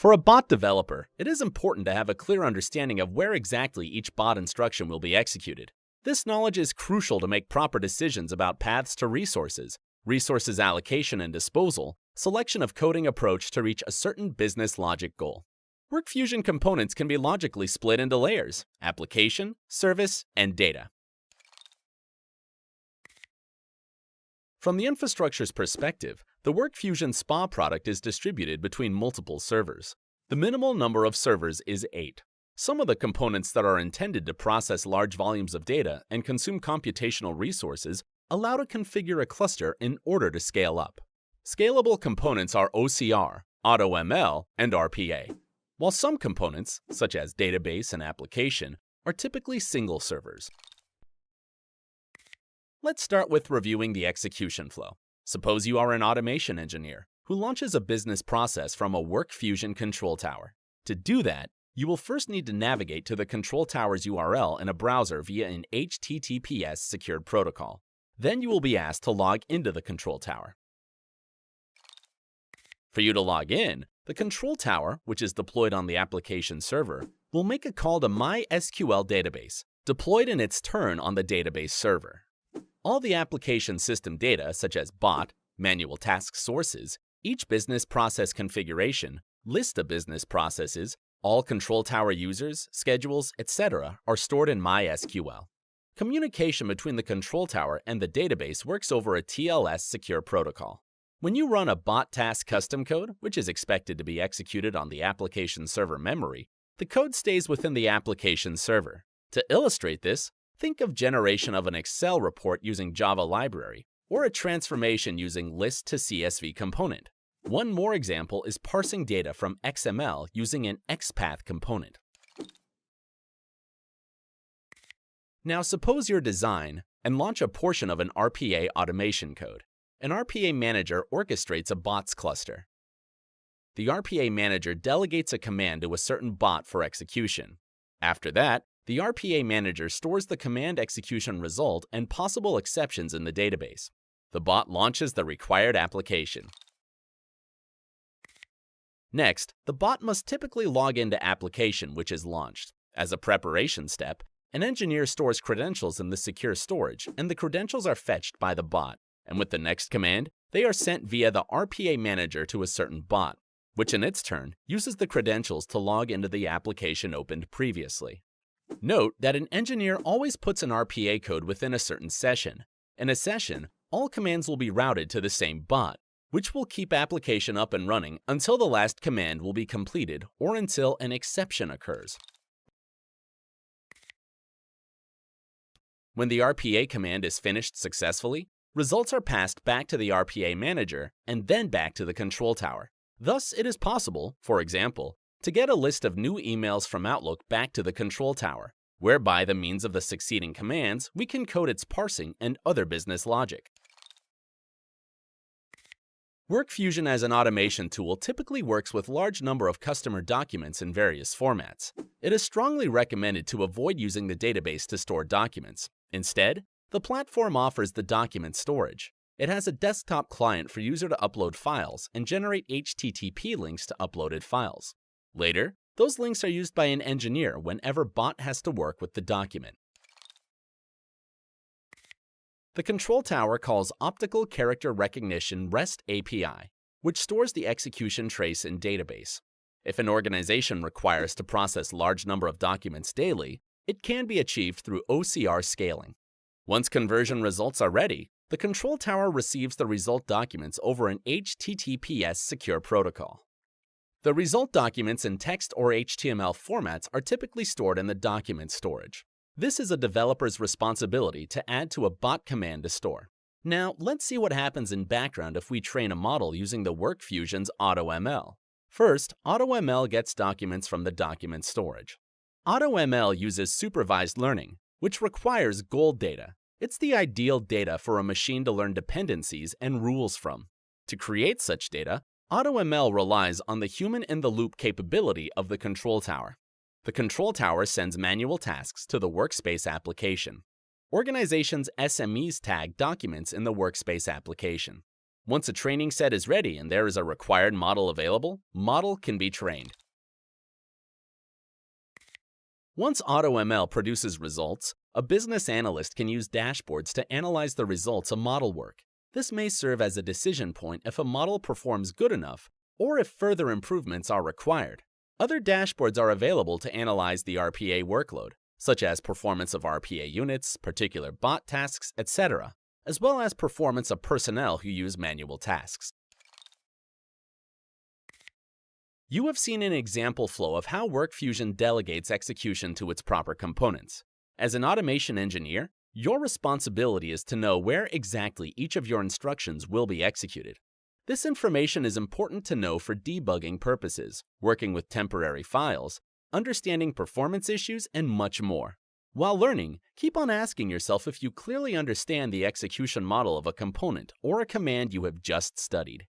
For a bot developer, it is important to have a clear understanding of where exactly each bot instruction will be executed. This knowledge is crucial to make proper decisions about paths to resources, resources allocation and disposal, selection of coding approach to reach a certain business logic goal. WorkFusion components can be logically split into layers: application, service, and data. From the infrastructure's perspective, the WorkFusion SPA product is distributed between multiple servers. The minimal number of servers is 8. Some of the components that are intended to process large volumes of data and consume computational resources allow to configure a cluster in order to scale up. Scalable components are OCR, AutoML, and RPA, while some components, such as database and application, are typically single servers. Let's start with reviewing the execution flow. Suppose you are an automation engineer who launches a business process from a WorkFusion control tower. To do that, you will first need to navigate to the control tower's URL in a browser via an HTTPS secured protocol. Then you will be asked to log into the control tower. For you to log in, the control tower, which is deployed on the application server, will make a call to MySQL database, deployed in its turn on the database server. All the application system data, such as bot, manual task sources, each business process configuration, list of business processes, all control tower users, schedules, etc., are stored in MySQL. Communication between the control tower and the database works over a TLS secure protocol. When you run a bot task custom code, which is expected to be executed on the application server memory, the code stays within the application server. To illustrate this, think of generation of an Excel report using Java library, or a transformation using list to CSV component. One more example is parsing data from XML using an XPath component. Now suppose you design and launch a portion of an RPA automation code. An RPA Manager orchestrates a bots cluster. The RPA Manager delegates a command to a certain bot for execution. After that, the RPA Manager stores the command execution result and possible exceptions in the database. The bot launches the required application. Next, the bot must typically log into application which is launched. As a preparation step, an engineer stores credentials in the secure storage, and the credentials are fetched by the bot. And with the next command, they are sent via the RPA Manager to a certain bot, which in its turn uses the credentials to log into the application opened previously. Note that an engineer always puts an RPA code within a certain session. In a session, all commands will be routed to the same bot, which will keep application up and running until the last command will be completed or until an exception occurs. When the RPA command is finished successfully, results are passed back to the RPA Manager and then back to the control tower. Thus, it is possible, for example, to get a list of new emails from Outlook back to the control tower, where by the means of the succeeding commands, we can code its parsing and other business logic. WorkFusion as an automation tool typically works with large number of customer documents in various formats. It is strongly recommended to avoid using the database to store documents. Instead, the platform offers the document storage. It has a desktop client for user to upload files and generate HTTP links to uploaded files. Later, those links are used by an engineer whenever bot has to work with the document. The control tower calls Optical Character Recognition REST API, which stores the execution trace in database. If an organization requires to process large number of documents daily, it can be achieved through OCR scaling. Once conversion results are ready, the control tower receives the result documents over an HTTPS secure protocol. The result documents in text or HTML formats are typically stored in the document storage. This is a developer's responsibility to add to a bot command to store. Now, let's see what happens in background if we train a model using the WorkFusion's AutoML. First, AutoML gets documents from the document storage. AutoML uses supervised learning, which requires gold data. It's the ideal data for a machine to learn dependencies and rules from. To create such data, AutoML relies on the human-in-the-loop capability of the control tower. The control tower sends manual tasks to the workspace application. Organizations' SMEs tag documents in the workspace application. Once a training set is ready and there is a required model available, model can be trained. Once AutoML produces results, a business analyst can use dashboards to analyze the results of model work. This may serve as a decision point if a model performs good enough or if further improvements are required. Other dashboards are available to analyze the RPA workload, such as performance of RPA units, particular bot tasks, etc., as well as performance of personnel who use manual tasks. You have seen an example flow of how WorkFusion delegates execution to its proper components. As an automation engineer, your responsibility is to know where exactly each of your instructions will be executed. This information is important to know for debugging purposes, working with temporary files, understanding performance issues, and much more. While learning, keep on asking yourself if you clearly understand the execution model of a component or a command you have just studied.